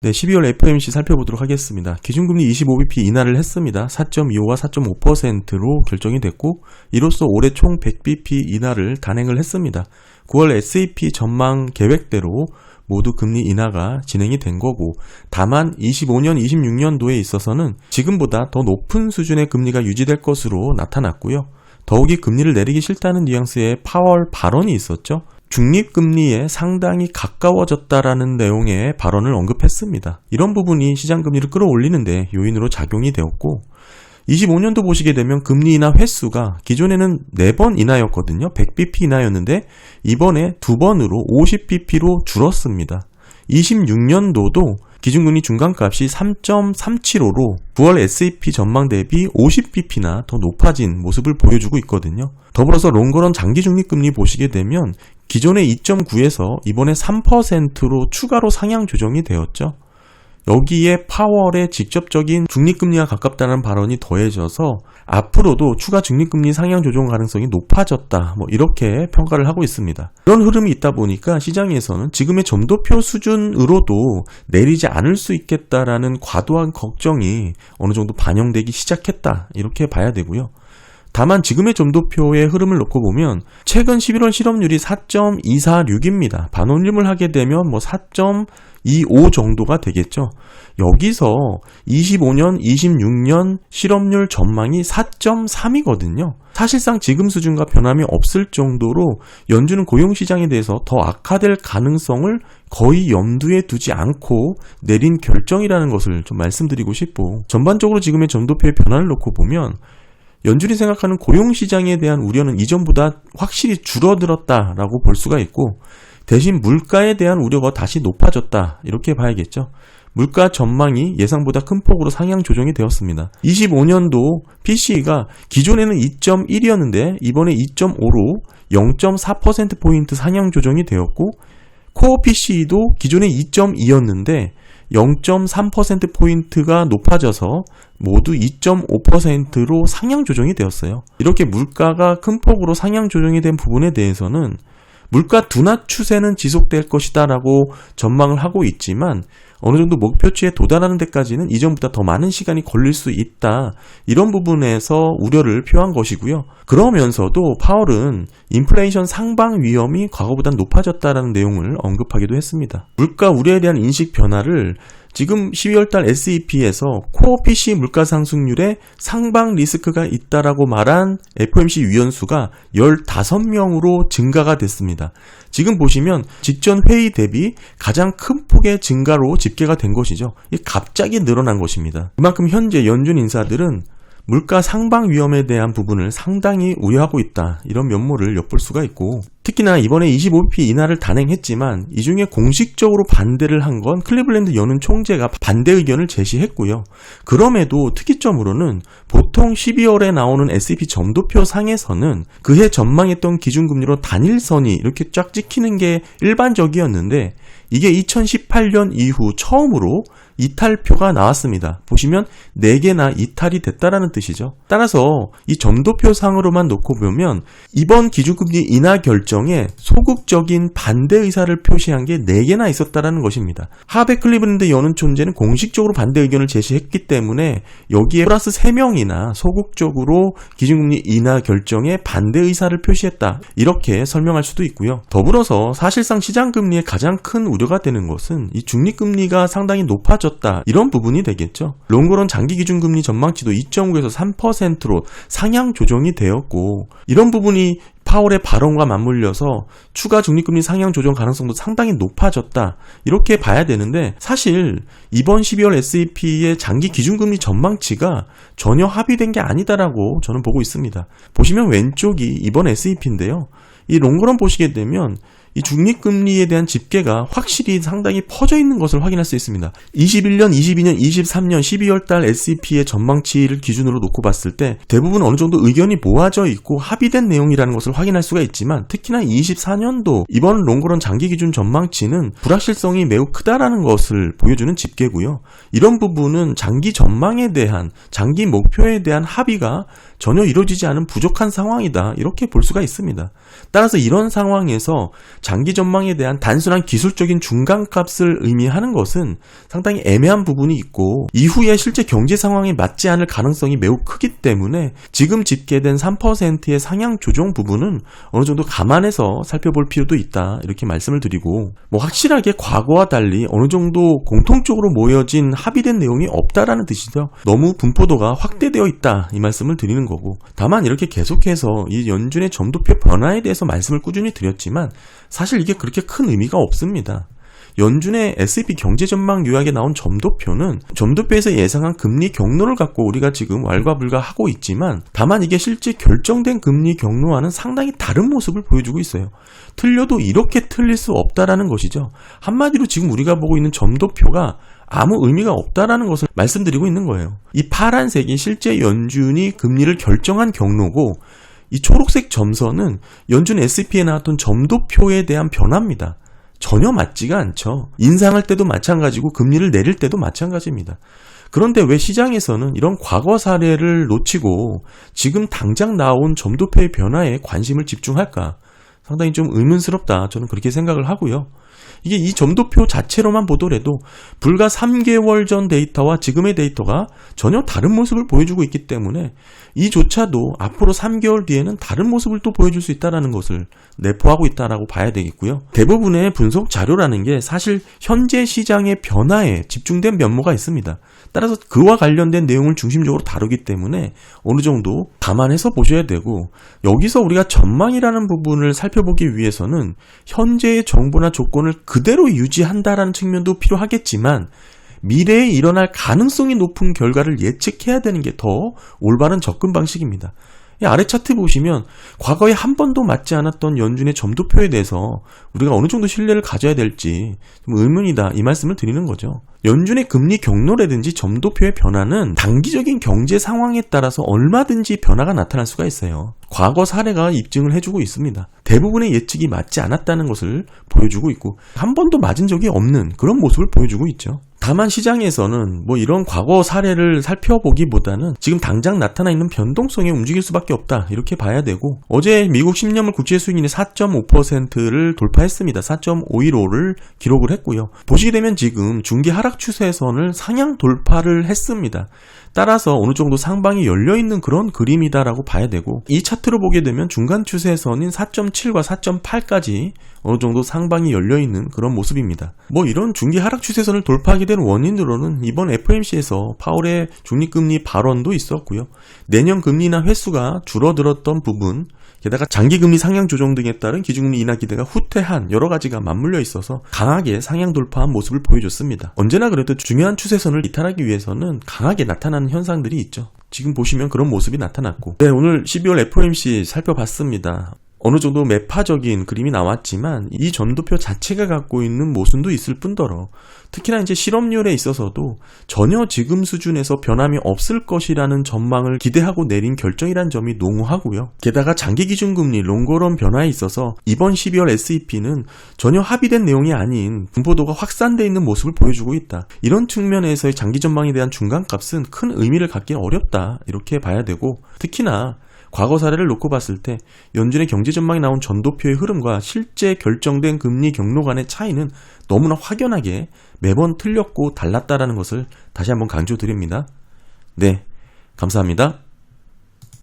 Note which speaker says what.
Speaker 1: 네, 12월 FOMC 살펴보도록 하겠습니다. 기준금리 25bp 인하를 했습니다. 4.25와 4.5%로 결정이 됐고, 이로써 올해 총 100bp 인하를 단행을 했습니다. 9월 SEP 전망 계획대로 모두 금리 인하가 진행이 된 거고, 다만 25년, 26년도에 있어서는 지금보다 더 높은 수준의 금리가 유지될 것으로 나타났고요. 더욱이 금리를 내리기 싫다는 뉘앙스의 파월 발언이 있었죠. 중립금리에 상당히 가까워졌다라는 내용의 발언을 언급했습니다. 이런 부분이 시장금리를 끌어올리는데 요인으로 작용이 되었고, 25년도 보시게 되면 금리 인하 횟수가 기존에는 4번 인하였거든요. 100bp 인하였는데 이번에 2번으로 50bp로 줄었습니다. 26년도도 기준금리 중간값이 3.375로 9월 SEP 전망 대비 50bp나 더 높아진 모습을 보여주고 있거든요. 더불어서 롱거런 장기 중립금리 보시게 되면 기존의 2.9에서 이번에 3%로 추가로 상향 조정이 되었죠. 여기에 파월의 직접적인 중립금리가 가깝다는 발언이 더해져서 앞으로도 추가 중립금리 상향 조정 가능성이 높아졌다, 이렇게 평가를 하고 있습니다. 그런 흐름이 있다 보니까 시장에서는 지금의 점도표 수준으로도 내리지 않을 수 있겠다라는 과도한 걱정이 어느 정도 반영되기 시작했다, 이렇게 봐야 되고요. 다만 지금의 점도표의 흐름을 놓고 보면 최근 11월 실업률이 4.246입니다. 반올림을 하게 되면 4.25 정도가 되겠죠. 여기서 25년, 26년 실업률 전망이 4.3이거든요. 사실상 지금 수준과 변함이 없을 정도로 연준은 고용시장에 대해서 더 악화될 가능성을 거의 염두에 두지 않고 내린 결정이라는 것을 좀 말씀드리고 싶고, 전반적으로 지금의 점도표의 변화를 놓고 보면 연준이 생각하는 고용시장에 대한 우려는 이전보다 확실히 줄어들었다라고 볼 수가 있고, 대신 물가에 대한 우려가 다시 높아졌다, 이렇게 봐야겠죠. 물가 전망이 예상보다 큰 폭으로 상향 조정이 되었습니다. 25년도 PCE가 기존에는 2.1이었는데 이번에 2.5로 0.4%포인트 상향 조정이 되었고, 코어 PCE도 기존에 2.2였는데 0.3%포인트가 높아져서 모두 2.5%로 상향 조정이 되었어요. 이렇게 물가가 큰 폭으로 상향 조정이 된 부분에 대해서는 물가 둔화 추세는 지속될 것이다 라고 전망을 하고 있지만, 어느 정도 목표치에 도달하는 데까지는 이전보다 더 많은 시간이 걸릴 수 있다, 이런 부분에서 우려를 표한 것이고요. 그러면서도 파월은 인플레이션 상방 위험이 과거보다 높아졌다라는 내용을 언급하기도 했습니다. 물가 우려에 대한 인식 변화를 지금 12월달 SEP에서 코어 PC 물가 상승률에 상방 리스크가 있다라고 말한 FOMC 위원수가 15명으로 증가가 됐습니다. 지금 보시면 직전 회의 대비 가장 큰 폭의 증가로 집계가 된 것이죠. 이게 갑자기 늘어난 것입니다. 그만큼 현재 연준 인사들은 물가 상방 위험에 대한 부분을 상당히 우려하고 있다, 이런 면모를 엿볼 수가 있고, 특히나 이번에 25bp 인하를 단행했지만 이 중에 공식적으로 반대를 한 건 클리블랜드 연은 총재가 반대 의견을 제시했고요. 그럼에도 특이점으로는 보통 12월에 나오는 S&P 점도표 상에서는 그해 전망했던 기준금리로 단일선이 이렇게 쫙 찍히는 게 일반적이었는데, 이게 2018년 이후 처음으로 이탈표가 나왔습니다. 보시면 4개나 이탈이 됐다라는 뜻이죠. 따라서 이 점도표 상으로만 놓고 보면 이번 기준금리 인하 결정에 소극적인 반대 의사를 표시한 게 4개나 있었다라는 것입니다. 하베 클리블랜드 연은 총재는 공식적으로 반대 의견을 제시했기 때문에 여기에 플러스 3명이나 소극적으로 기준금리 인하 결정에 반대 의사를 표시했다, 이렇게 설명할 수도 있고요. 더불어서 사실상 시장금리의 가장 큰 우려가 되는 것은 이 중립금리가 상당히 높아졌다, 이런 부분이 되겠죠. 롱거런 장기 기준금리 전망치도 2.9에서 3%로 상향 조정이 되었고, 이런 부분이 파월의 발언과 맞물려서 추가 중립금리 상향 조정 가능성도 상당히 높아졌다, 이렇게 봐야 되는데, 사실 이번 12월 SEP의 장기 기준금리 전망치가 전혀 합의된 게 아니다라고 저는 보고 있습니다. 보시면 왼쪽이 이번 SEP인데요. 이 롱거런 보시게 되면 이 중립금리에 대한 집계가 확실히 상당히 퍼져 있는 것을 확인할 수 있습니다. 21년, 22년, 23년 12월달 SEP의 전망치를 기준으로 놓고 봤을 때 대부분 어느 정도 의견이 모아져 있고 합의된 내용이라는 것을 확인할 수가 있지만, 특히나 24년도 이번 롱거런 장기 기준 전망치는 불확실성이 매우 크다라는 것을 보여주는 집계고요. 이런 부분은 장기 전망에 대한, 장기 목표에 대한 합의가 전혀 이루어지지 않은 부족한 상황이다, 이렇게 볼 수가 있습니다. 따라서 이런 상황에서 장기 전망에 대한 단순한 기술적인 중간값을 의미하는 것은 상당히 애매한 부분이 있고 이후에 실제 경제 상황에 맞지 않을 가능성이 매우 크기 때문에 지금 집계된 3%의 상향 조정 부분은 어느 정도 감안해서 살펴볼 필요도 있다, 이렇게 말씀을 드리고, 확실하게 과거와 달리 어느 정도 공통적으로 모여진 합의된 내용이 없다라는 뜻이죠. 너무 분포도가 확대되어 있다, 이 말씀을 드리는 거고, 다만 이렇게 계속해서 이 연준의 점도표 변화에 대해서 말씀을 꾸준히 드렸지만 사실 이게 그렇게 큰 의미가 없습니다. 연준의 S&P 경제전망 요약에 나온 점도표는 점도표에서 예상한 금리 경로를 갖고 우리가 지금 왈가불가하고 있지만, 다만 이게 실제 결정된 금리 경로와는 상당히 다른 모습을 보여주고 있어요. 틀려도 이렇게 틀릴 수 없다라는 것이죠. 한마디로 지금 우리가 보고 있는 점도표가 아무 의미가 없다라는 것을 말씀드리고 있는 거예요. 이 파란색이 실제 연준이 금리를 결정한 경로고, 이 초록색 점선은 연준 S&P에 나왔던 점도표에 대한 변화입니다. 전혀 맞지가 않죠. 인상할 때도 마찬가지고 금리를 내릴 때도 마찬가지입니다. 그런데 왜 시장에서는 이런 과거 사례를 놓치고 지금 당장 나온 점도표의 변화에 관심을 집중할까? 상당히 좀 의문스럽다, 저는 그렇게 생각을 하고요. 이게 이 점도표 자체로만 보더라도 불과 3개월 전 데이터와 지금의 데이터가 전혀 다른 모습을 보여주고 있기 때문에 이조차도 앞으로 3개월 뒤에는 다른 모습을 또 보여줄 수 있다는 것을 내포하고 있다라고 봐야 되겠고요. 대부분의 분석 자료라는 게 사실 현재 시장의 변화에 집중된 면모가 있습니다. 따라서 그와 관련된 내용을 중심적으로 다루기 때문에 어느 정도 감안해서 보셔야 되고, 여기서 우리가 전망이라는 부분을 살펴보기 위해서는 현재의 정보나 조건을 그대로 유지한다라는 측면도 필요하겠지만 미래에 일어날 가능성이 높은 결과를 예측해야 되는 게 더 올바른 접근 방식입니다. 아래 차트 보시면 과거에 한 번도 맞지 않았던 연준의 점도표에 대해서 우리가 어느 정도 신뢰를 가져야 될지 좀 의문이다, 이 말씀을 드리는 거죠. 연준의 금리 경로라든지 점도표의 변화는 단기적인 경제 상황에 따라서 얼마든지 변화가 나타날 수가 있어요. 과거 사례가 입증을 해주고 있습니다. 대부분의 예측이 맞지 않았다는 것을 보여주고 있고, 한 번도 맞은 적이 없는 그런 모습을 보여주고 있죠. 다만 시장에서는 이런 과거 사례를 살펴보기보다는 지금 당장 나타나 있는 변동성에 움직일 수밖에 없다, 이렇게 봐야 되고, 어제 미국 10년물 국채 수익률이 4.5%를 돌파했습니다. 4.515를 기록을 했고요. 보시게 되면 지금 중기 하락 추세선을 상향 돌파를 했습니다. 따라서 어느 정도 상방이 열려있는 그런 그림이다라고 봐야 되고, 이 차트로 보게 되면 중간 추세선인 4.7과 4.8까지 어느 정도 상방이 열려있는 그런 모습입니다. 이런 중기 하락 추세선을 돌파하게 된 원인으로는 이번 FOMC에서 파월의 중립금리 발언도 있었고요. 내년 금리나 횟수가 줄어들었던 부분, 게다가 장기금리 상향 조정 등에 따른 기준금리 인하 기대가 후퇴한 여러 가지가 맞물려 있어서 강하게 상향 돌파한 모습을 보여줬습니다. 언제나 그래도 중요한 추세선을 이탈하기 위해서는 강하게 나타나는 현상들이 있죠. 지금 보시면 그런 모습이 나타났고, 오늘 12월 FOMC 살펴봤습니다. 어느 정도 매파적인 그림이 나왔지만 이 점도표 자체가 갖고 있는 모순도 있을 뿐더러, 특히나 이제 실업률에 있어서도 전혀 지금 수준에서 변함이 없을 것이라는 전망을 기대하고 내린 결정이란 점이 농후하고요. 게다가 장기기준금리 롱거런 변화에 있어서 이번 12월 S&P는 전혀 합의된 내용이 아닌 분포도가 확산되어 있는 모습을 보여주고 있다. 이런 측면에서의 장기 전망에 대한 중간값은 큰 의미를 갖기는 어렵다, 이렇게 봐야 되고, 특히나 과거 사례를 놓고 봤을 때 연준의 경제 전망이 나온 점도표의 흐름과 실제 결정된 금리 경로 간의 차이는 너무나 확연하게 매번 틀렸고 달랐다라는 것을 다시 한번 강조드립니다. 네, 감사합니다.